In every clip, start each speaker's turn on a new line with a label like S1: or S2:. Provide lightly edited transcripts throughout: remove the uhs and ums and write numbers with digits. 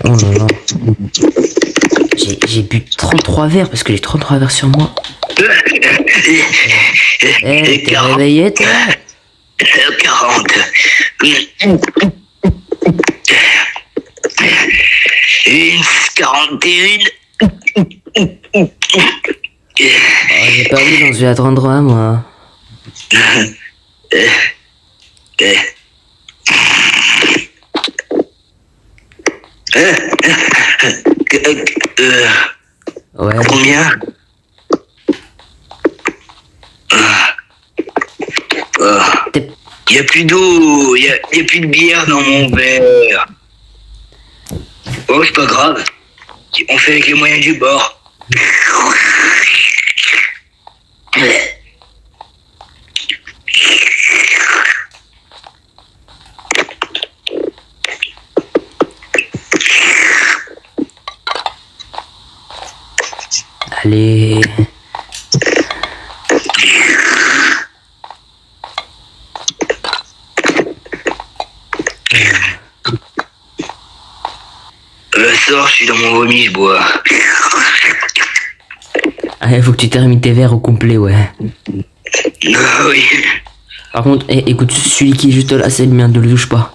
S1: Oh là là. J'ai bu 33 verres parce que j'ai 33 verres sur moi. Eh, t'es réveillé, toi?
S2: 40. 41.
S1: J'ai perdu dans celui à 33, moi. Ouais.
S2: Combien? Y a plus d'eau, y a plus de bière dans mon verre. Oh, c'est pas grave. On fait avec les moyens du bord.
S1: Allez.
S2: Sors, je suis dans mon vomi, je bois.
S1: Allez, faut que tu termines tes verres au complet, ouais.
S2: Ah oui.
S1: Par contre, écoute, celui qui est juste là, c'est le mien, ne le touche pas.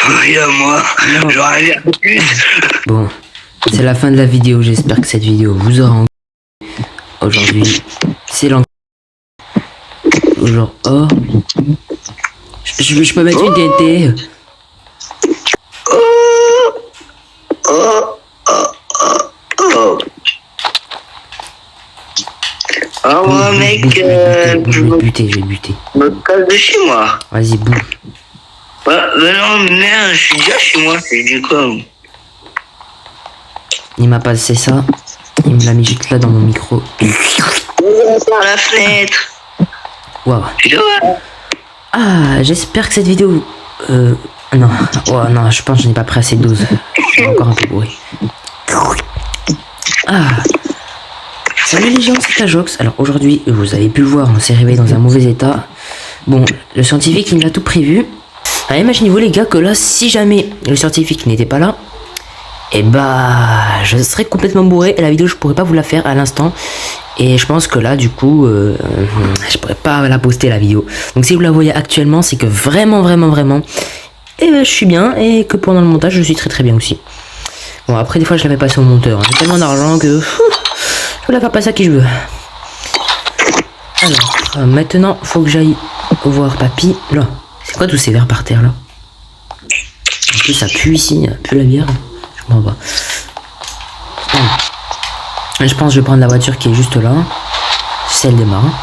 S2: Oui, à moi. J'aurais l'air de plus.
S1: Bon, c'est la fin de la vidéo. J'espère que cette vidéo vous aura engueulé. Aujourd'hui, c'est l'enquête. Genre, oh. Je peux mettre une TNT.
S2: Oh moi mec,
S1: je vais le buter.
S2: me casse de chez moi.
S1: Vas-y, boum.
S2: Bah non, merde, je suis déjà chez moi, c'est du quoi.
S1: Il m'a passé ça. Il me l'a mis juste là dans mon micro.
S2: Par la fenêtre.
S1: Waouh.
S2: Tu vois?
S1: Ah, j'espère que cette vidéo... Non. Oh, non, je pense que je n'ai pas pris assez de doses. J'ai encore un peu bourré. Ah. Salut les gens, c'est Ajox. Alors aujourd'hui, vous avez pu le voir, on s'est réveillé dans un mauvais état. Bon, le scientifique, il me l'a tout prévu. Alors imaginez-vous les gars que là, si jamais le scientifique n'était pas là, et bah, je serais complètement bourré et la vidéo, je pourrais pas vous la faire à l'instant. Et je pense que là, du coup, je pourrais pas la poster la vidéo. Donc si vous la voyez actuellement, c'est que vraiment, et je suis bien et que pendant le montage, je suis très bien aussi. Bon, après, des fois, je la fais passer au monteur. J'ai tellement d'argent que je peux la faire passer à qui je veux. Alors, maintenant, faut que j'aille voir papy. Là, c'est quoi tous ces verres par terre là? En plus, ça pue ici, ça pue la bière. Je comprends pas. Je pense que je vais prendre la voiture qui est juste là. Celle des marins.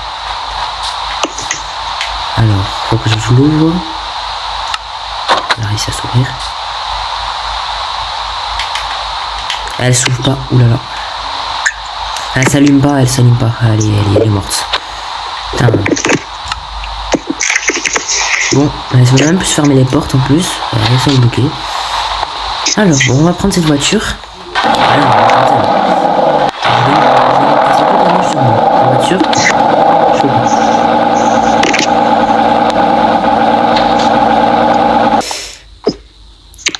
S1: Alors, faut que je l'ouvre. Elle a réussi à s'ouvrir. Elle s'ouvre pas, oulala. Elle s'allume pas. Elle est morte. Putain. Bon, elle se même plus fermer les portes en plus. Elle essaie de bloquer. Alors, bon, on va prendre cette voiture.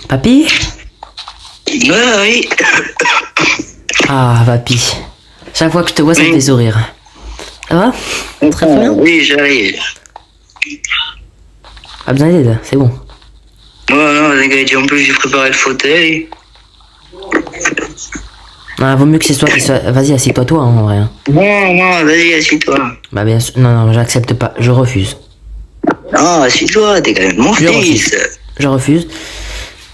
S1: Papy?
S2: Oui.
S1: Ah, papy. Chaque fois que je te vois, ça me fait sourire. Ça va? Très bien.
S2: Oui, j'arrive.
S1: Pas besoin d'aide, c'est bon.
S2: Non, t'inquiète, en plus j'ai préparé le fauteuil.
S1: Ah, vaut mieux que c'est toi qui soit... Vas-y, assieds-toi toi, en vrai.
S2: Non, vas-y, assieds-toi.
S1: Bah bien sûr, non, j'accepte pas, je refuse.
S2: Non, assieds-toi, t'es quand même mon fils.
S1: Je refuse.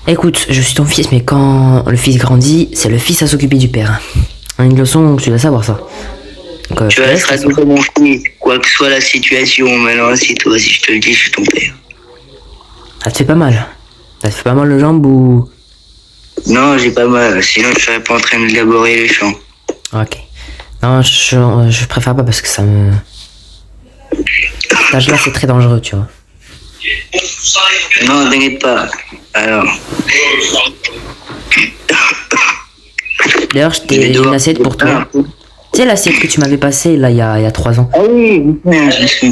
S1: Écoute, je suis ton fils, mais quand le fils grandit, c'est le fils à s'occuper du père. Une leçon, tu dois savoir ça. Donc,
S2: tu resteras toujours mon fils, quoi que soit la situation. Maintenant, assieds-toi, si je te le dis, je suis ton père.
S1: Ça te fait pas mal? Ça te fait pas mal le jambe ou...
S2: Non, j'ai pas mal, sinon je serais pas en train de laborer les champs.
S1: Ok. Non, je préfère pas parce que ça me... Cet âge-là, c'est très dangereux, tu vois.
S2: Non, t'inquiète pas. Alors...
S1: D'ailleurs, je t'ai une assiette pour toi. Tu sais l'assiette que tu m'avais passée, là, il y a 3 ans?
S2: Ah oui, je sais.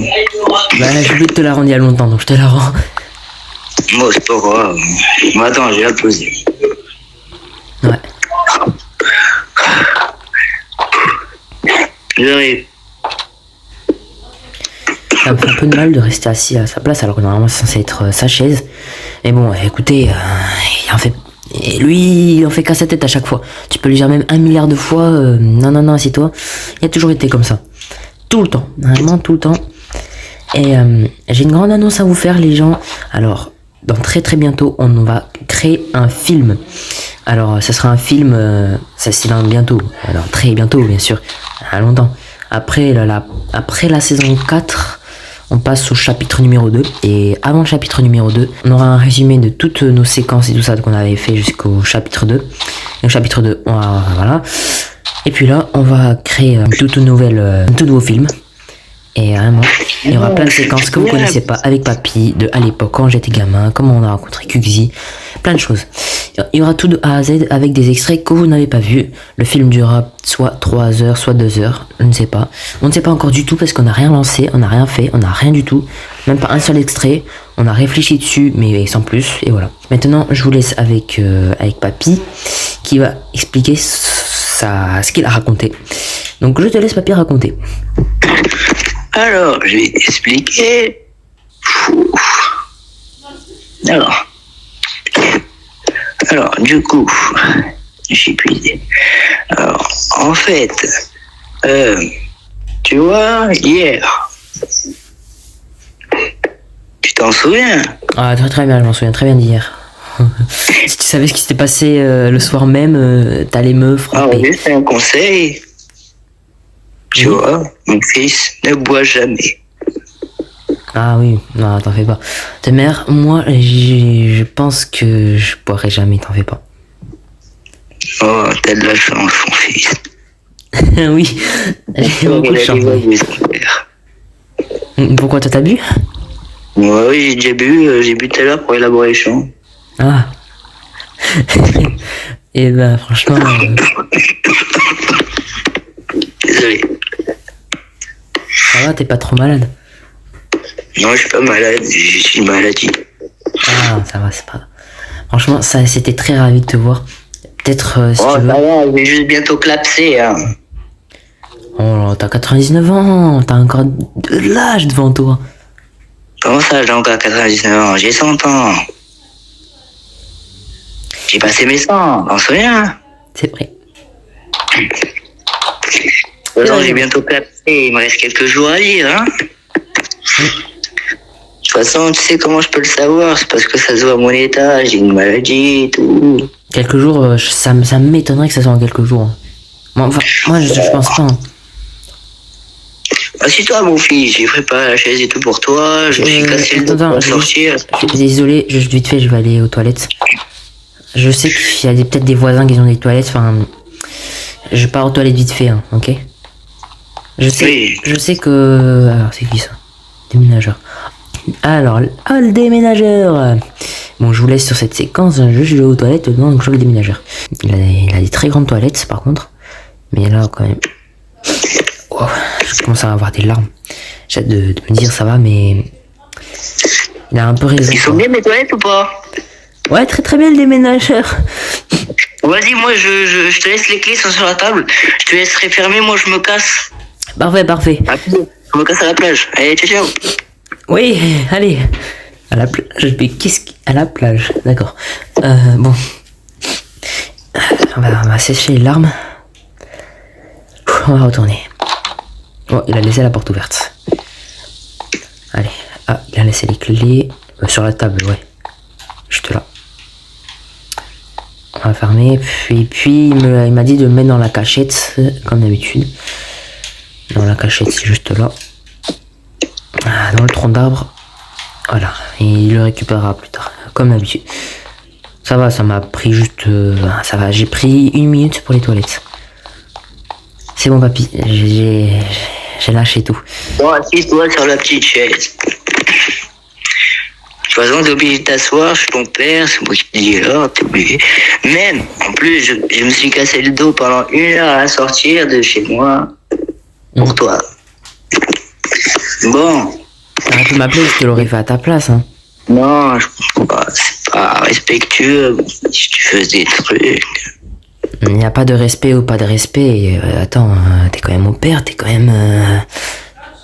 S1: Bah, j'ai oublié de te la rendre il y a longtemps, donc je te la rends.
S2: Bon, c'est pas grave. Bon, attends, je vais la poser. J'arrive.
S1: Ça me fait un peu de mal de rester assis à sa place alors que normalement c'est censé être sa chaise. Mais bon, écoutez, il en fait. Et lui, il en fait qu'à sa tête à chaque fois. Tu peux lui dire même 1 milliard de fois, non, assieds-toi. Il a toujours été comme ça. Tout le temps, vraiment tout le temps. Et j'ai une grande annonce à vous faire, les gens. Alors, dans très bientôt, on va créer un film. Alors, ça sera un film, ça c'est dans bientôt. Alors, très bientôt, bien sûr. À longtemps. Après la saison 4, on passe au chapitre numéro 2. Et avant le chapitre numéro 2, on aura un résumé de toutes nos séquences et tout ça qu'on avait fait jusqu'au chapitre 2. Et au chapitre 2, voilà. Et puis là, on va créer un tout nouveau film. Et vraiment, il y aura plein de séquences que vous connaissez pas avec Papy, de à l'époque, quand j'étais gamin, comment on a rencontré Kuxi, plein de choses. Il y aura tout de A à Z avec des extraits que vous n'avez pas vus. Le film durera soit 3 heures, soit 2 heures, je ne sais pas. On ne sait pas encore du tout parce qu'on n'a rien lancé, on n'a rien fait, on n'a rien du tout. Même pas un seul extrait. On a réfléchi dessus, mais sans plus, et voilà. Maintenant, je vous laisse avec Papy, qui va expliquer ce qu'il a raconté. Donc je te laisse Papy raconter.
S2: Alors, je vais t'expliquer. Alors, du coup, j'ai plus d'idée. Alors, en fait, tu vois, hier, tu t'en souviens?
S1: Ah, très bien, je m'en souviens très bien d'hier. Si tu savais ce qui s'était passé le soir même, t'allais me frapper.
S2: Alors, c'est un conseil. Tu vois, mon fils ne boit jamais.
S1: Ah oui, non, t'en fais pas. Ta mère, moi, je pense que je boirai jamais, t'en fais pas.
S2: Oh, t'as de la chance, mon fils.
S1: Oui, j'ai beaucoup de chance. Pourquoi toi t'as bu?
S2: Oui, j'ai déjà bu, j'ai bu tout à l'heure pour élaborer le chant.
S1: Ah. Et bah franchement...
S2: Désolé.
S1: Ça va, t'es pas trop malade?
S2: Non, je suis pas malade, j'ai juste une maladie.
S1: Ah, ça va, c'est pas... Franchement, ça, c'était très ravi de te voir. Peut-être, si tu veux...
S2: ça va, je vais juste bientôt clapser, hein.
S1: Oh, t'as 99 ans, t'as encore de l'âge devant toi.
S2: Comment ça, j'ai encore 99 ans? J'ai 100 ans. J'ai passé mes 100, t'en souviens?
S1: C'est vrai.
S2: De toute façon, j'ai bientôt clapsé, il me reste quelques jours à lire, hein. De toute façon, tu sais comment je peux le savoir, c'est parce que ça se voit à mon état, j'ai une maladie et tout.
S1: Quelques jours, ça m'étonnerait que ça soit en quelques jours. Moi, je pense pas. Hein.
S2: Assieds-toi, mon fils, j'ai préparé la chaise et tout pour toi, je me suis cassé le dos pour sortir.
S1: Désolé, vite fait, je vais aller aux toilettes. Je sais qu'il y a peut-être des voisins qui ont des toilettes, enfin... Je pars aux toilettes vite fait, hein, ok? Je sais que... Alors, c'est qui ça? Déménageur. Alors, le déménageur. Bon, je vous laisse sur cette séquence, je vais aux toilettes, donc je vois le déménageur. Il a des très grandes toilettes, par contre. Mais là, quand même... Wow, je commence à avoir des larmes. J'ai hâte de me dire ça va, mais... Il a un peu raison.
S2: Ils sont bien mes toilettes ou pas?
S1: Ouais, très bien le déménageur.
S2: Vas-y, moi je te laisse les clés, sont sur la table. Je te laisserai fermer, moi je me casse.
S1: Parfait.
S2: Je me casse à la plage. Allez, ciao.
S1: Oui, allez. À la plage. Mais à la plage? D'accord. Bon. On va sécher les larmes. On va retourner. Oh, il a laissé la porte ouverte. Allez. Ah, il a laissé les clés sur la table, ouais. Juste là. On va fermer. Puis il m'a dit de le mettre dans la cachette, comme d'habitude. Dans la cachette, c'est juste là. Dans le tronc d'arbre. Voilà. Et il le récupérera plus tard, comme d'habitude. Ça va, ça m'a pris juste... ça va, j'ai pris 1 minute pour les toilettes. C'est bon, papy. J'ai lâché tout.
S2: Bon, assis-toi sur la petite chaise. De toute façon, t'es obligé de t'asseoir, je suis ton père, c'est moi qui te dis là, t'es obligé. Même, en plus, je me suis cassé le dos pendant 1 heure à sortir de chez moi. Pour toi. Bon.
S1: T'aurais pu m'appeler, je te l'aurais fait à ta place, hein.
S2: Non, je comprends pas, c'est pas respectueux si tu faisais des trucs.
S1: Il n'y a pas de respect ou pas de respect. Attends, t'es quand même mon père, t'es quand même...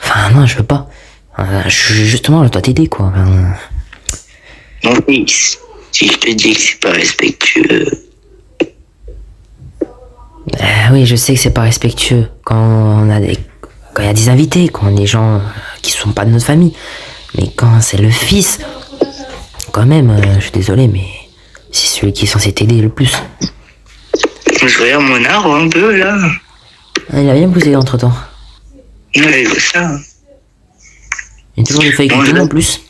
S1: Enfin, non, je veux pas. Justement, je dois t'aider, quoi. Enfin,
S2: Mon fils, si je te dis que c'est pas respectueux,
S1: oui, je sais que c'est pas respectueux quand il y a des invités, quand on a des gens qui sont pas de notre famille. Mais quand c'est le fils, quand même, je suis désolé, mais c'est celui qui est censé t'aider le plus.
S2: je regarde mon arbre un peu là.
S1: Il a bien poussé entre temps.
S2: Ouais, je vois ça.
S1: Il y a toujours des feuilles qui
S2: Bon,
S1: tombent en plus.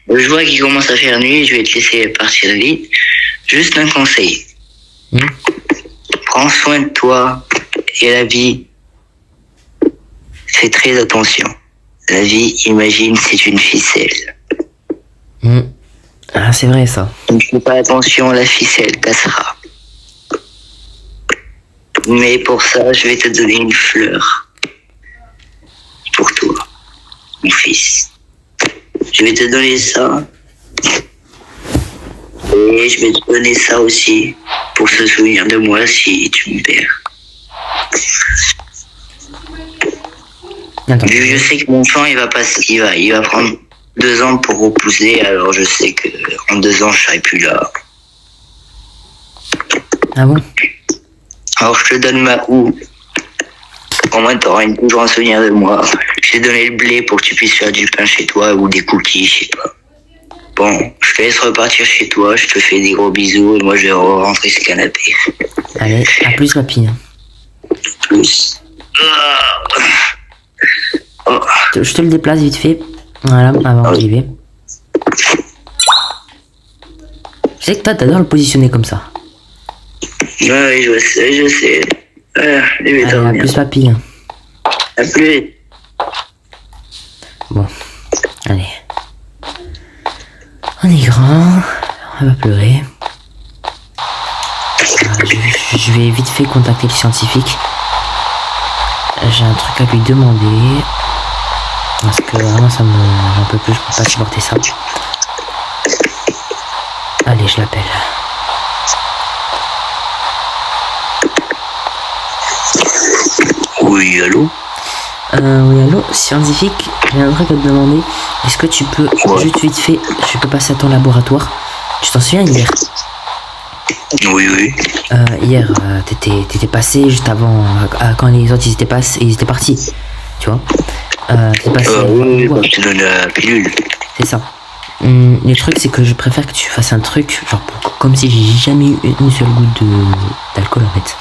S2: Je vois qu'il commence à faire nuit, je vais te laisser partir vite. Juste un conseil. Prends soin de toi et la vie. Fais très attention. La vie, imagine, c'est une ficelle.
S1: Ah, c'est vrai ça.
S2: Ne fais pas attention, la ficelle cassera. Mais pour ça, je vais te donner une fleur. Pour toi, mon fils. Je vais te donner ça. Et je vais te donner ça aussi pour se souvenir de moi si tu me perds.
S1: Attends.
S2: Vu que je sais que mon champ, il va prendre 2 ans pour repousser, alors je sais que en 2 ans, je serai plus là.
S1: Ah bon?
S2: Alors je te donne ma houe. Au moins, tu auras toujours un souvenir de moi. Je t'ai donné le blé pour que tu puisses faire du pain chez toi ou des cookies, je sais pas. Bon, je te laisse repartir chez toi, je te fais des gros bisous et moi je vais rentrer ce canapé.
S1: Allez, à plus papy.
S2: Plus. Oh.
S1: Je te le déplace vite fait. Voilà, avant que j'y vais. Je sais que toi, t'adores le positionner comme ça.
S2: Oui, je sais.
S1: Allez, à plus papy.
S2: À plus.
S1: Bon, allez. On est grand, on va pleurer. Je vais vite fait contacter le scientifique. J'ai un truc à lui demander. Parce que vraiment j'en peux plus, je peux pas supporter ça. Allez, je l'appelle.
S2: Oui, allô?
S1: Oui, allô, scientifique, j'ai un truc à te demander. Est-ce que tu peux, juste vite fait, je peux passer à ton laboratoire? Tu t'en souviens hier?
S2: Oui.
S1: Hier, t'étais passé juste avant, quand les autres ils étaient partis, tu vois. T'es passé.
S2: Oui, je te donne la pilule.
S1: C'est ça. Le truc, c'est que je préfère que tu fasses un truc, genre comme si j'ai jamais eu une seule goutte d'alcool en fait.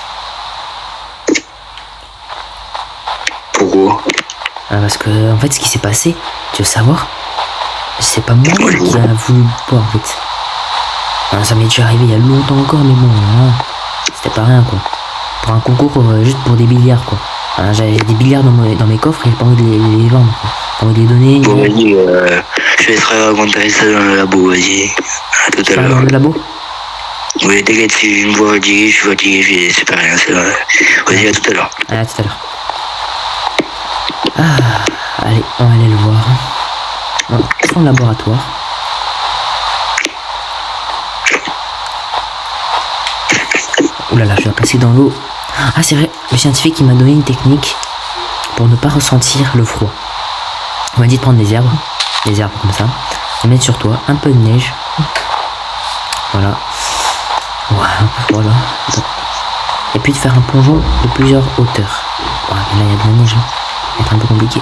S2: Pourquoi?
S1: Parce que, en fait, ce qui s'est passé, tu veux savoir? C'est pas moi qui a voulu boire en fait. Ça m'est déjà arrivé il y a longtemps encore, mais bon, c'était pas rien quoi. Pour un concours, juste pour des billards quoi. J'avais des billards dans mes coffres et j'ai pas envie de les vendre quoi. J'ai pas envie de les donner.
S2: Bon, vas-y, je vais te raconter ça dans le labo, vas-y. À tout à l'heure.
S1: Dans le labo?
S2: Oui, t'inquiète, si je me vois fatigué, je suis fatigué, c'est pas rien, c'est vrai. Vas-y, à tout à l'heure.
S1: Allez, à tout à l'heure. Allez, on va aller le voir. Bon, son laboratoire. Oulala, je dois passer dans l'eau. Ah, c'est vrai, le scientifique il m'a donné une technique pour ne pas ressentir le froid. On m'a dit de prendre des herbes comme ça, de mettre sur toi un peu de neige. Voilà. Voilà. Et puis de faire un plongeon de plusieurs hauteurs. Voilà, là il y a de la neige. Ça va être un peu compliqué.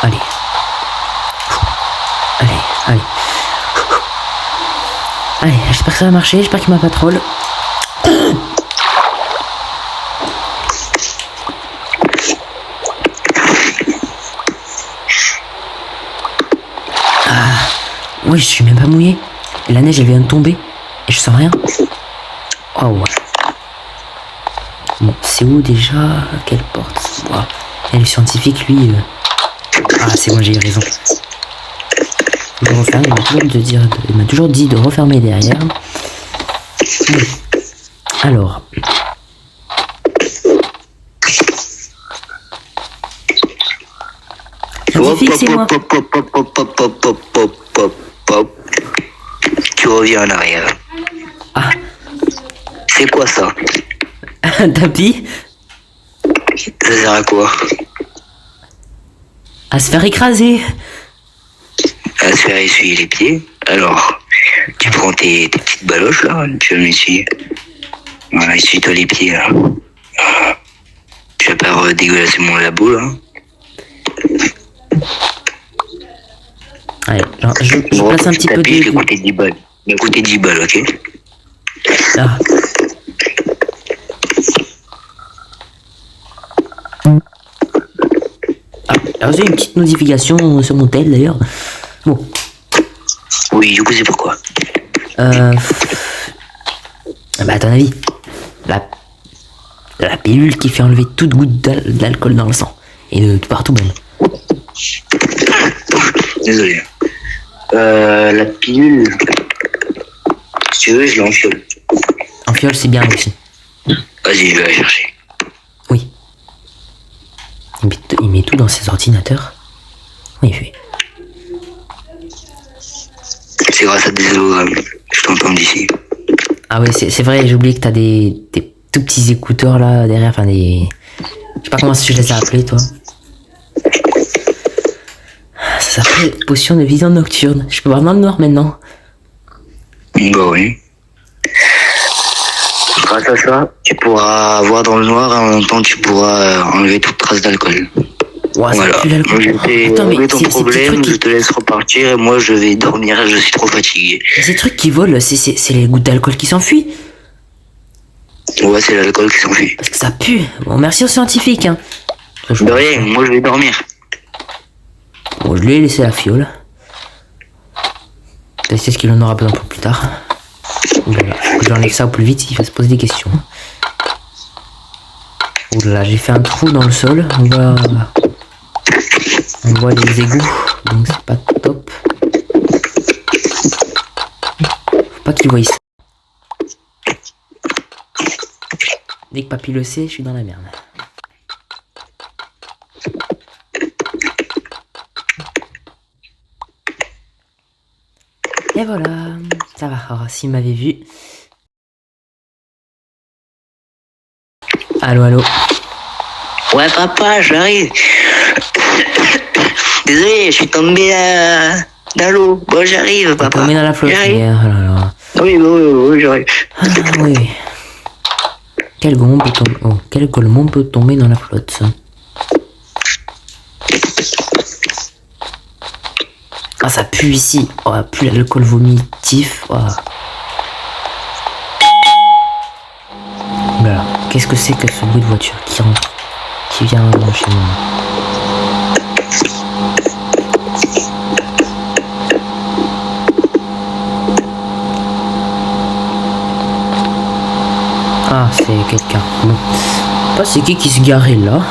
S1: Allez. Allez, j'espère que ça va marcher, j'espère qu'il m'a pas troll. Oui, je suis même pas mouillé. Et la neige elle vient de tomber. Et je sens rien. Oh ouais. Bon, c'est où déjà? Quelle porte? Wow. Et le scientifique, lui... Ah, c'est bon, j'ai eu raison. Je referme, il m'a toujours dit de refermer derrière. Alors... Scientifique, c'est moi.
S2: Tu reviens en arrière.
S1: Ah.
S2: C'est quoi ça?
S1: Un tapis
S2: Ça sert à quoi?
S1: à se faire écraser.
S2: À se faire essuyer les pieds. Alors, tu prends tes petites baloches là, tu vas m'essuyer. Voilà, essuie-toi les pieds là. Tu vas pas dégueulasser mon labo là.
S1: Allez, genre, je place un petit peu
S2: tapis,
S1: de...
S2: il va coûter 10 balles. Il va coûter 10 balles, ok?
S1: Ah. Ah, alors j'ai une petite notification sur mon tel d'ailleurs. Bon.
S2: Oui, du coup, c'est pourquoi?
S1: Bah à ton avis, la pilule qui fait enlever toute goutte d'alcool dans le sang. Et de partout même.
S2: Désolé. La pilule... Si tu veux, je l'ai en fiole.
S1: En fiole c'est bien aussi.
S2: Vas-y, je vais la chercher.
S1: Oui. Il met tout dans ses ordinateurs. Oui, il fait.
S2: C'est grâce à des hologrammes. Je t'entends d'ici.
S1: Ah ouais, c'est vrai, j'ai oublié que t'as des tout petits écouteurs là derrière, enfin des... Je sais pas comment je les ai appelés, toi. Ça s'appelle potion de vision nocturne. Je peux voir dans le noir maintenant.
S2: Bah oui. Grâce à ça, tu pourras voir dans le noir et en même temps tu pourras enlever toute trace d'alcool.
S1: Ouah, ça
S2: Voilà.
S1: pue l'alcool.
S2: Je vais
S1: Attends, mais
S2: régler ton
S1: ces petits
S2: problème,
S1: trucs
S2: je
S1: qui...
S2: te laisse repartir et moi je vais dormir, je suis trop fatigué.
S1: Ces trucs qui volent, c'est les gouttes d'alcool qui s'enfuient.
S2: Ouais, c'est l'alcool qui s'enfuit.
S1: Parce que ça pue. Bon, merci aux scientifiques, hein.
S2: De rien, moi je vais dormir.
S1: Bon, je lui ai laissé la fiole. Peut-être ce qu'il en aura besoin pour plus tard. Voilà, faut que j'enlève ça au plus vite, il va se poser des questions. Oula, j'ai fait un trou dans le sol. On voit les égouts, donc c'est pas top. Faut pas qu'il voie ça. Dès que papy le sait, je suis dans la merde. Et voilà, ça va. Alors, s'il m'avait vu. Allô, allô.
S2: Ouais, papa, j'arrive. Désolé, je suis tombé dans l'eau. Bon, j'arrive, papa.
S1: Tombé dans la flotte.
S2: J'arrive.
S1: Oh là là.
S2: Oui, j'arrive.
S1: Ah oui. Quel golemon peut tomber dans la flotte? Ah, ça pue ici. Oh, pue l'alcool vomitif. Oh. Voilà. Qu'est-ce que c'est que ce bruit de voiture qui rentre, qui vient chez moi? Ah, c'est quelqu'un. Bon. Pas c'est qui se garait là.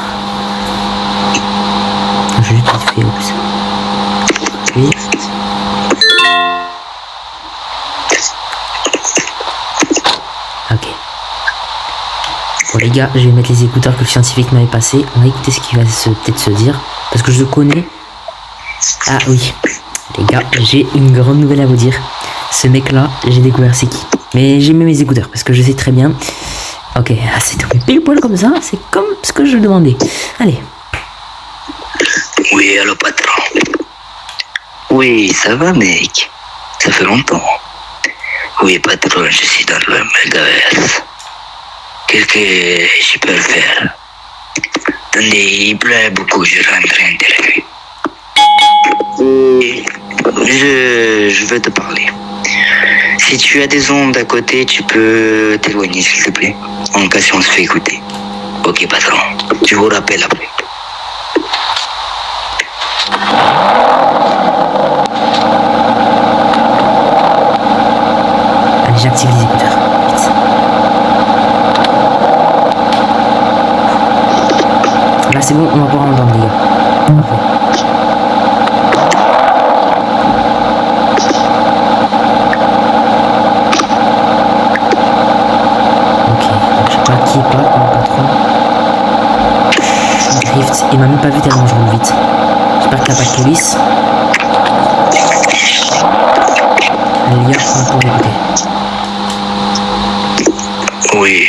S1: Je vite fait oups. Oui. Ok. Bon les gars, je vais mettre les écouteurs que le scientifique m'avait passé. On va écouter ce qu'il va peut-être se dire. Parce que je le connais. Ah oui. Les gars, j'ai une grande nouvelle à vous dire. Ce mec là, j'ai découvert c'est qui. Mais j'ai mis mes écouteurs parce que je sais très bien. Ok, ah, c'est tout pile poil comme ça. C'est comme ce que je demandais. Allez.
S2: Oui, allô, patron. Oui, ça va, mec. Ça fait longtemps. Oui, patron, je suis dans le métaverse. Qu'est-ce que je peux faire? Attendez, il pleut beaucoup, je rentre interview. Je veux te parler. Si tu as des ondes à côté, tu peux t'éloigner, s'il te plaît. En cas si on se fait écouter. Ok, patron. Je vous rappelle après.
S1: Allez, j'active les écouteurs. Vite. Là, c'est bon, on va pouvoir entendre, les gars. Parfait. Ok, donc je sais pas qui parle, mon patron. Drift, il m'a même pas vu tellement je roule vite. J'espère qu'il n'y a pas de police. Allez, les gars, on va pouvoir écouter.
S2: Oui.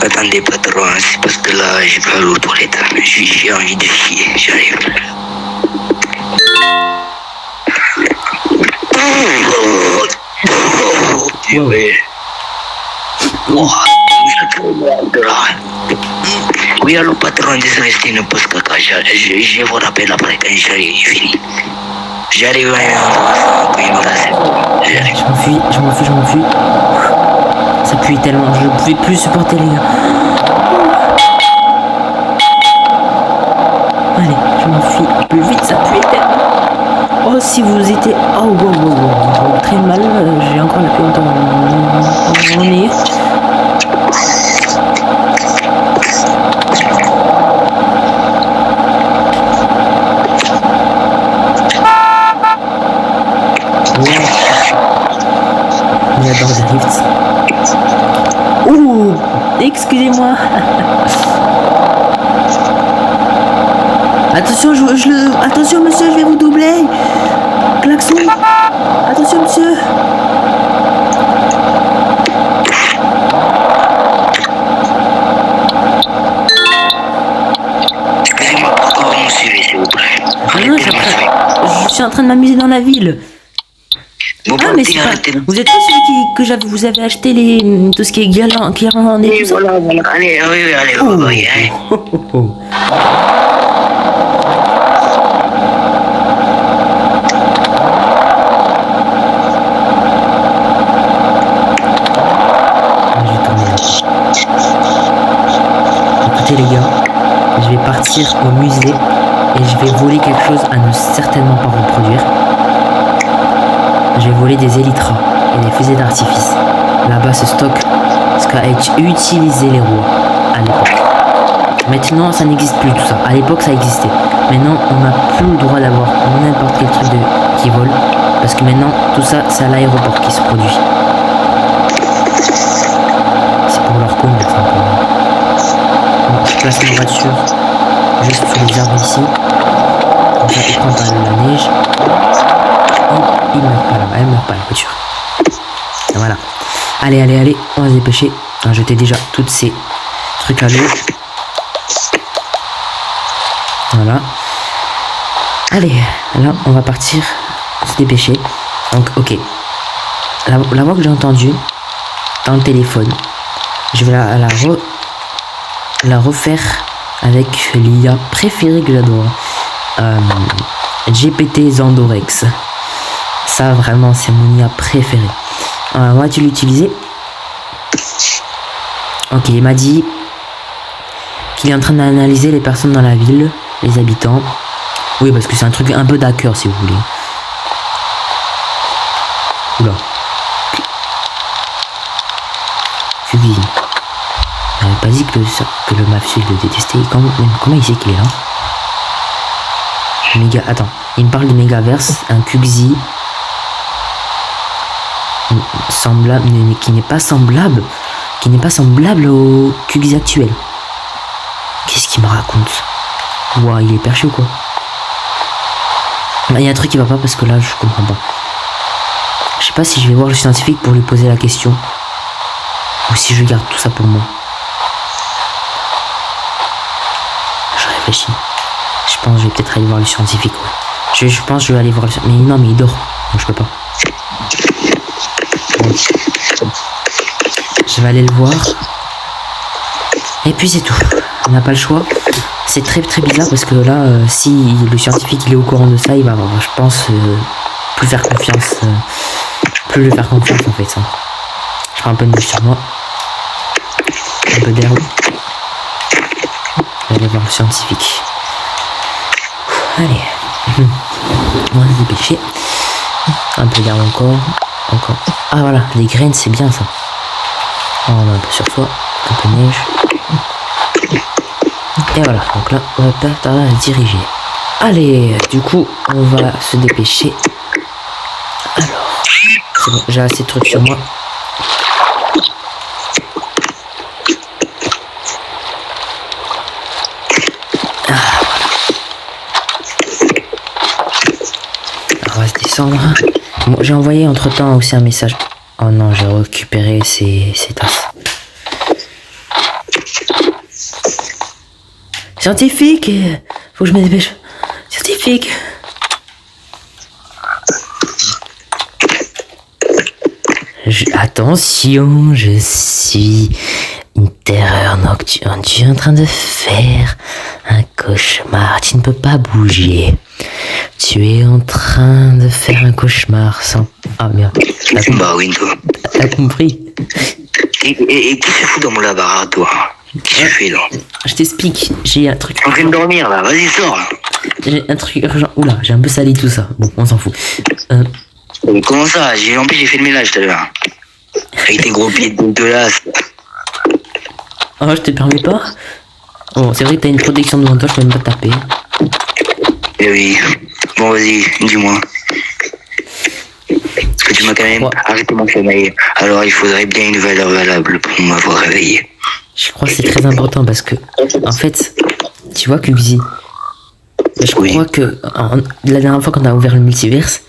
S2: Attendez pas trop, hein, c'est parce que là, j'ai pas aller aux toilettes. J'ai envie de chier, j'arrive. Ouais. Oh, oui, allô patron, désolé, c'était une pause caca. Je vous rappelle après quand j'ai fini. J'arrive à oui, voilà, c'est bon.
S1: Je m'enfuis. Ça puait tellement, je ne pouvais plus supporter les gars. Allez, je m'enfuis plus vite, ça puait tellement. Oh, si vous étiez... Oh, wow. Très mal, j'ai encore la puante en nez. Il adore les lifts. Ouh, excusez-moi. Attention, attention monsieur, je vais vous doubler. Klaxon. Attention monsieur.
S2: Excusez-moi, pourquoi vous me suivez, s'il vous plaît?
S1: Non, je suis en train de m'amuser dans la ville.
S2: Bon,
S1: Ah, mais c'est pas... Vous êtes pas celui que vous avez acheté tout ce qui est guirlande et
S2: oui,
S1: tout ça?
S2: voilà. Allez, oui, allez, allez.
S1: Écoutez les gars, je vais partir au musée et je vais voler quelque chose à ne certainement pas reproduire. Je vais voler des élytras et des fusées d'artifice. Là-bas se stocke ce qu'a utilisé les rois à l'époque. Maintenant, ça n'existe plus tout ça. À l'époque, ça existait. Maintenant, on n'a plus le droit d'avoir n'importe quel truc qui vole. Parce que maintenant, tout ça, c'est à l'aéroport qui se produit. C'est pour leur commerce. Bon, je place ma voiture juste sous les arbres ici. Comme ça, il prend pas la neige. Il meurt pas là, elle meurt pas la voiture. Voilà. Allez, on va se dépêcher. On va jeter déjà toutes ces trucs à l'eau. Voilà. Allez, là, on va partir se dépêcher. Donc, ok. La voix que j'ai entendue dans le téléphone, je vais la refaire avec l'IA préférée que j'adore. GPT Zandorex. Ça, vraiment, c'est mon IA préférée. Vas-tu l'utiliser? Ok, il m'a dit qu'il est en train d'analyser les personnes dans la ville, les habitants. Oui, parce que c'est un truc un peu d'hacker, si vous voulez. Oula. Fuguine. Il n'avait pas dit que le mafieux le détestait. Comment il sait qu'il est là? Attends, il me parle de Megaverse, un Qxi semblable, mais qui n'est pas semblable au Qxi actuel. Qu'est-ce qu'il me raconte? Ouah, il est perché ou quoi? Il y a un truc qui va pas parce que là, je comprends pas. Je sais pas si je vais voir le scientifique pour lui poser la question ou si je garde tout ça pour moi. Je réfléchis. Je pense que je vais peut-être aller voir le scientifique. Ouais. Je pense que je vais aller voir le scientifique. Mais non, mais il dort. Donc je peux pas. Bon. Je vais aller le voir. Et puis c'est tout. On n'a pas le choix. C'est très bizarre parce que là, si le scientifique il est au courant de ça, il va, je pense, plus faire confiance. Plus lui faire confiance en fait. Ça. Je prends un peu de neige sur moi. Un peu d'herbe. Je vais aller voir le scientifique. Allez. On va se dépêcher. Un peu d'herbe encore. Ah voilà, des graines, c'est bien ça. On a un peu sur soi. Un peu de neige. Et voilà, donc là, on va pas tarder à se diriger. Allez, du coup, on va se dépêcher. Alors, c'est bon, j'ai assez de trucs sur moi. Ah, voilà. Alors, on va se descendre. Bon, j'ai envoyé entre-temps aussi un message Oh non, j'ai récupéré ces tasses. Scientifique, faut que je me dépêche. Scientifique. Attention, je suis une terreur nocturne. Tu es en train de faire un cauchemar. Tu ne peux pas bouger. Tu es en train de faire un cauchemar sans... Ah merde.
S2: Bah oui, toi.
S1: T'as compris?
S2: Et qui se fout dans mon labarat, toi? Qu'est-ce que tu fais, là?
S1: Je t'explique. J'ai un truc...
S2: T'es en train de dormir, là. Vas-y, sors, là.
S1: J'ai un truc urgent. Oula, j'ai un peu sali tout ça. Bon, on s'en fout.
S2: Comment ça? En plus, j'ai fait le ménage tout à l'heure. Avec tes gros pieds dégueulasses.
S1: Oh, je te permets pas? Bon, c'est vrai que t'as une protection devant toi, je peux même pas taper.
S2: Eh oui. Bon, vas-y, dis-moi. Parce que tu m'as quand même arrêté mon sommeil. Alors, il faudrait bien une valeur valable pour m'avoir réveillé.
S1: Je crois que c'est très important parce que, en fait, tu vois, Kuxi, je crois que la dernière fois qu'on a ouvert le multiverse,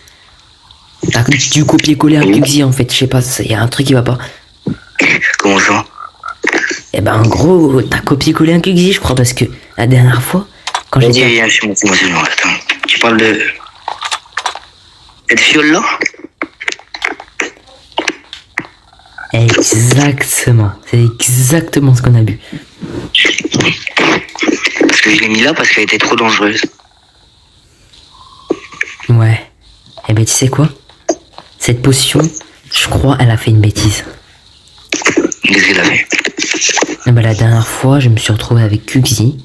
S1: t'as dû copier-coller un Kuxi, en fait. Je sais pas, il y a un truc qui va pas.
S2: Comment ça?
S1: Eh ben, en gros, t'as copié-collé un Kuxi, je crois, parce que la dernière fois, quand
S2: Vas-y,
S1: j'étais...
S2: viens, c'est moi. Attends. Tu parles de... Cette fiole-là?
S1: Exactement. C'est exactement ce qu'on a bu.
S2: Parce que je l'ai mis là parce qu'elle était trop dangereuse.
S1: Ouais. Eh ben, tu sais quoi? Cette potion, je crois, elle a fait une bêtise.
S2: Qu'est-ce qu'elle a fait?
S1: Eh ben, la dernière fois, je me suis retrouvé avec Kuxi.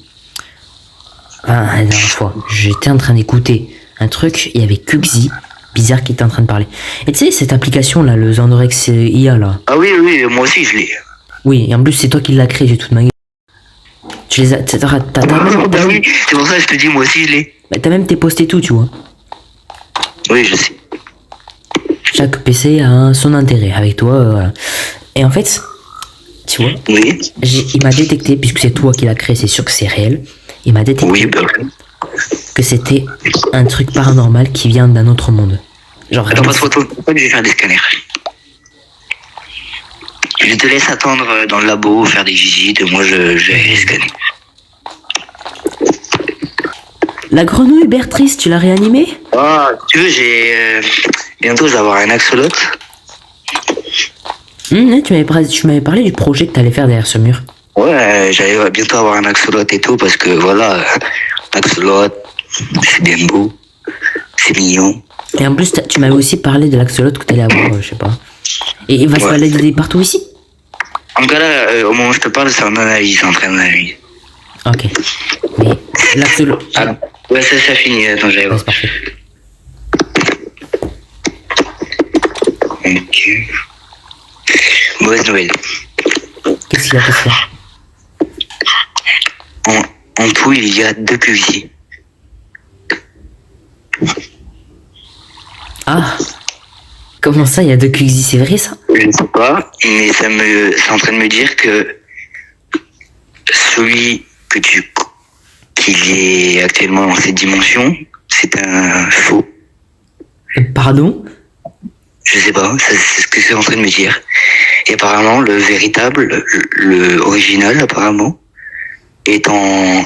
S1: Enfin, la dernière fois, j'étais en train d'écouter un truc, il y avait Kuxi, bizarre, qui était en train de parler. Et tu sais, cette application là, le Zandorex IA là.
S2: Ah oui, moi aussi je l'ai.
S1: Oui, et en plus, c'est toi qui l'as créé, j'ai toute ma gueule. Tu les as. T'as même.
S2: Bah oui, c'est pour ça que je te dis, moi aussi je l'ai.
S1: Bah, t'as même tes posté tout, tu vois.
S2: Oui, je sais.
S1: Chaque PC a son intérêt avec toi, voilà. Et en fait, tu vois,
S2: Oui.
S1: il m'a détecté, puisque c'est toi qui l'as créé, c'est sûr que c'est réel. Il m'a détecté
S2: Oui, bah oui.
S1: que c'était un truc paranormal qui vient d'un autre monde. Genre,
S2: Attends, passe photo. Je vais faire des scanners. Je te laisse attendre dans le labo, faire des visites, moi je vais les scanner.
S1: La grenouille Bertrice, tu l'as réanimée?
S2: Ah, tu veux, bientôt je vais avoir un axolot.
S1: Tu m'avais parlé du projet que t'allais faire derrière ce mur.
S2: Ouais, j'allais bientôt avoir un axolot et tout, parce que voilà, axolot, c'est bien beau, c'est mignon.
S1: Et en plus, tu m'avais aussi parlé de l'axolot que t'allais avoir, je sais pas. Et il va se balader partout ici?
S2: En tout cas là, au moment où je te parle, c'est en analyse, c'est en train d'analyse.
S1: Ok. Mais l'axolot...
S2: Ah, ouais, ça finit, attends, j'allais voir.
S1: c'est parfait.
S2: Ok. Mauvaise nouvelle.
S1: Qu'est-ce qu'il y a?
S2: En tout, il y a 2 QVC.
S1: Ah, comment ça, il y a 2 Kuxi, c'est vrai ça?
S2: Je ne sais pas, mais c'est en train de me dire que celui qu'il est actuellement dans cette dimension, c'est un faux.
S1: Pardon?
S2: Je sais pas, c'est ce que c'est en train de me dire. Et apparemment, le véritable, le original apparemment, est dans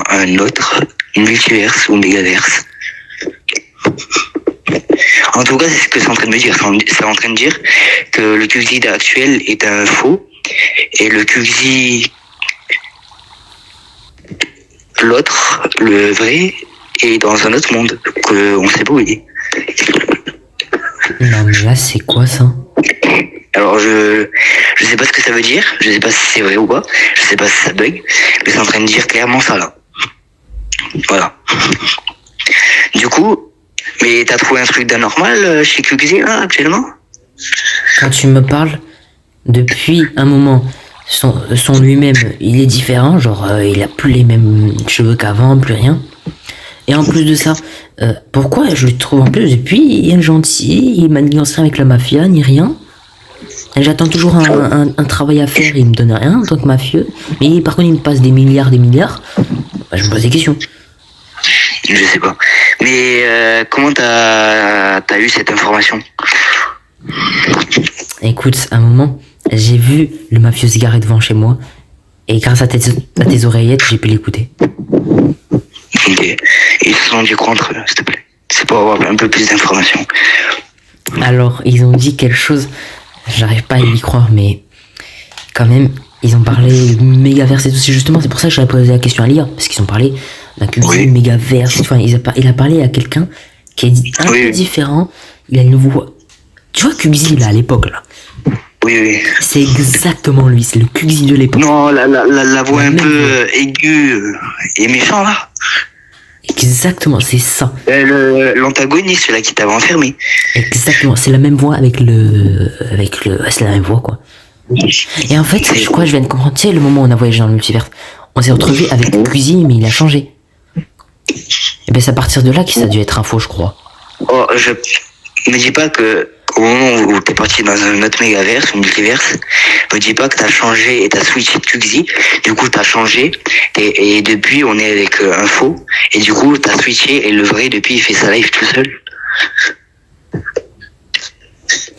S2: un autre multiverse ou mégaverse. En tout cas, c'est ce que c'est en train de me dire. C'est en train de dire que le QXI actuel est un faux et le QXI, l'autre, le vrai, est dans un autre monde qu'on sait pas où il est.
S1: Non mais là, c'est quoi ça?
S2: Alors je sais pas ce que ça veut dire, je sais pas si c'est vrai ou pas, je sais pas si ça bug, mais c'est en train de dire clairement ça là. Voilà. Du coup, mais t'as trouvé un truc d'anormal chez QXI là actuellement?
S1: Quand tu me parles, depuis un moment, son lui-même, il est différent, genre il a plus les mêmes cheveux qu'avant, plus rien. Et en plus de ça, pourquoi je le trouve en plus depuis, il est gentil, il m'a ni avec la mafia, ni rien. J'attends toujours un travail à faire, il me donne rien en tant que mafieux. Mais par contre, il me passe des milliards. Bah, je me pose des questions.
S2: Je sais pas. Mais comment t'as eu cette information?
S1: Écoute, à un moment, j'ai vu le mafieux se garer devant chez moi. Et grâce à tes oreillettes, j'ai pu l'écouter.
S2: Ok. Ils se sont dit quoi entre eux, s'il te plaît? C'est pour avoir un peu plus d'informations.
S1: Alors, ils ont dit quelque chose, j'arrive pas à y croire, mais quand même, ils ont parlé mégaverse et tout. C'est justement, c'est pour ça que j'avais posé la question à Lia, parce qu'ils ont parlé d'un QXI mégaverse. Enfin, il a parlé à quelqu'un qui est un peu différent. Il a une voix. Tu vois, QXI, là, à l'époque, là.
S2: Oui.
S1: C'est exactement lui, c'est le QXI de l'époque.
S2: Non, la voix un peu aiguë et méchant, là.
S1: Exactement, c'est ça.
S2: L'antagoniste, celui-là qui t'avait enfermé.
S1: Exactement, c'est la même voix avec le... C'est la même voix, quoi. Et en fait, je crois que je viens de comprendre, tu sais, le moment où on a voyagé dans le multivers, on s'est retrouvé avec QXI, mais il a changé. Et ben c'est à partir de là que ça a dû être un faux, je crois.
S2: Oh, je me dis pas que au moment où t'es parti dans un autre mégaverse, un multiverse, me dis pas que t'as changé et t'as switché de QXI, du coup t'as changé, et depuis on est avec un faux, et du coup t'as switché, et le vrai depuis il fait sa live tout seul.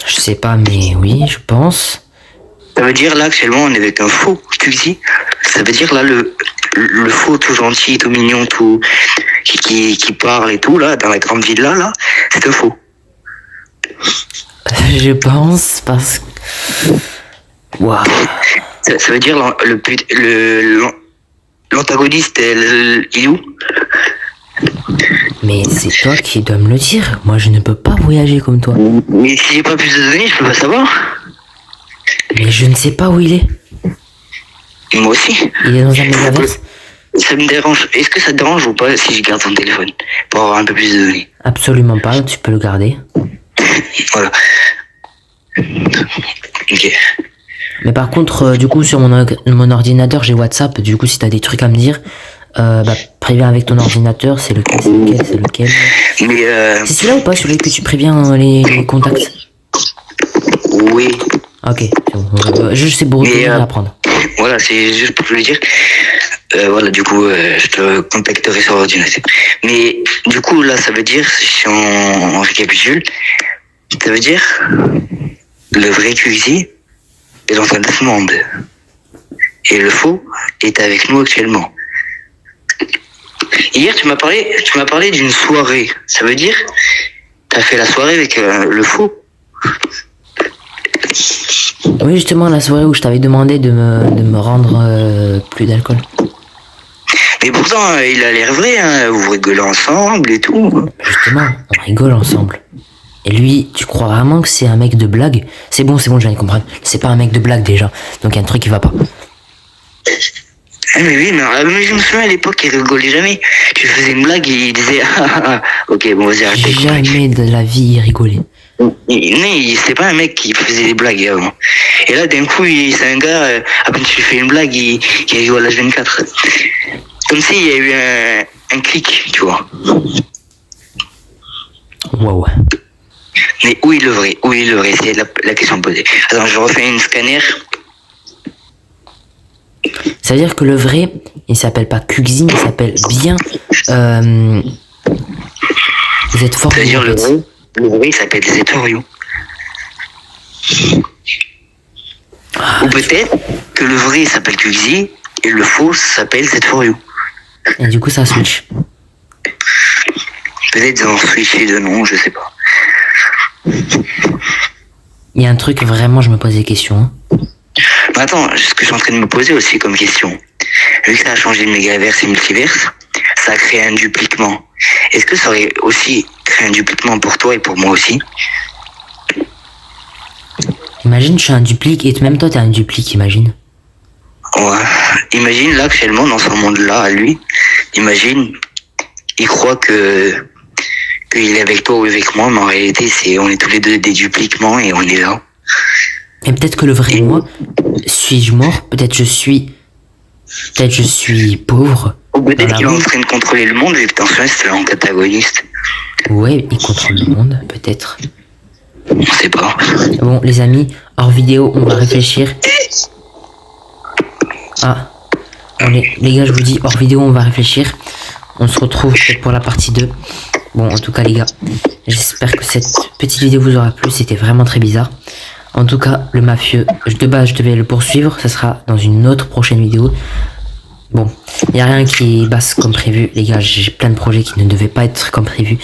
S1: Je sais pas, mais oui, je pense.
S2: Ça veut dire là actuellement on est avec un faux QXI, ça veut dire là le faux tout gentil, tout mignon, tout qui parle et tout là, dans la grande ville là, c'est un faux.
S1: Je pense parce que... Waouh.
S2: Ça veut dire l'antagoniste, il est où?
S1: Mais c'est toi qui dois me le dire. Moi, je ne peux pas voyager comme toi.
S2: Mais si j'ai pas plus de données, je peux pas savoir.
S1: Mais je ne sais pas où il est.
S2: Moi aussi.
S1: Il est dans un mégaverse.
S2: Ça me dérange. Est-ce que ça te dérange ou pas si je garde ton téléphone pour avoir un peu plus de données?
S1: Absolument pas, tu peux le garder.
S2: Voilà. Ok.
S1: Mais par contre, du coup, sur mon ordinateur, j'ai WhatsApp. Du coup, si t'as des trucs à me dire, préviens avec ton ordinateur. C'est lequel.
S2: Mais
S1: C'est celui-là ou pas, celui que tu préviens les contacts?
S2: oui.
S1: Ok, je sais pour à apprendre.
S2: Voilà, c'est juste pour te le dire. Voilà, du coup, je te contacterai sur l'ordinateur. Mais du coup, là, ça veut dire, si on récapitule, ça veut dire le vrai QXI est dans un autre monde. Et le faux est avec nous actuellement. Hier, tu m'as parlé d'une soirée. Ça veut dire, t'as fait la soirée avec le faux.
S1: Oui, justement, la soirée où je t'avais demandé de me rendre plus d'alcool.
S2: Mais pourtant, il a l'air vrai, hein. Vous rigolez ensemble et tout.
S1: Justement, on rigole ensemble. Et lui, tu crois vraiment que c'est un mec de blague? C'est bon, je viens de comprendre. C'est pas un mec de blague déjà. Donc il y a un truc qui va pas.
S2: Ah mais oui, mais je me souviens à l'époque, il rigolait jamais. Tu faisais une blague et il disait ok, bon, vas-y, arrêtez.
S1: Jamais de la vie il rigolait.
S2: Non, c'est pas un mec qui faisait des blagues avant. Et là, d'un coup, c'est un gars, à peine tu fais une blague, il rigole à l'âge 24. Comme s'il y a eu un clic, tu vois.
S1: Wow.
S2: Mais où est le vrai? C'est la question posée. Attends, je refais une scanner.
S1: Ça veut dire que le vrai, il s'appelle pas QXI, il s'appelle bien... Vous êtes fort.
S2: C'est-à-dire le vrai, il s'appelle Zetorio. Ou peut-être que le vrai s'appelle QXI et le faux s'appelle Zetorio.
S1: Et du coup, ça switch.
S2: Peut-être ils ont switché de nom, je sais pas.
S1: Il y a un truc, vraiment, je me pose des questions. Hein.
S2: Mais attends, ce que je suis en train de me poser aussi comme question. Vu que ça a changé de mégaverse et multiverse, ça a créé un dupliquement. Est-ce que ça aurait aussi créé un dupliquement pour toi et pour moi aussi?
S1: Imagine, je suis un duplique et même toi, t'es un duplique, imagine.
S2: Ouais. Imagine, là, actuellement, dans ce monde-là, à lui, imagine, il croit qu'il est avec toi ou avec moi, mais en réalité, on est tous les deux des dupliquements et on est là.
S1: Et peut-être que le vrai moi, suis-je mort? Peut-être je suis pauvre.
S2: Ou peut-être qu'il est en train de contrôler le monde, vu que t'en souviens, c'était l'antagoniste.
S1: Ouais, il contrôle le monde, peut-être.
S2: On sait pas.
S1: Bon, les amis, hors vidéo, on va réfléchir. Ah, bon, les gars, je vous dis, hors vidéo, on va réfléchir. On se retrouve peut-être pour la partie 2. Bon, en tout cas, les gars, j'espère que cette petite vidéo vous aura plu. C'était vraiment très bizarre. En tout cas, le mafieux, de base, je devais le poursuivre. Ça sera dans une autre prochaine vidéo. Bon, il n'y a rien qui passe comme prévu. Les gars, j'ai plein de projets qui ne devaient pas être comme prévu.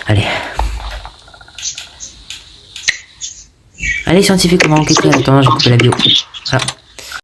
S1: Allez. Allez, scientifique, on va enquêter. Attends, j'ai coupé la bio. Ah.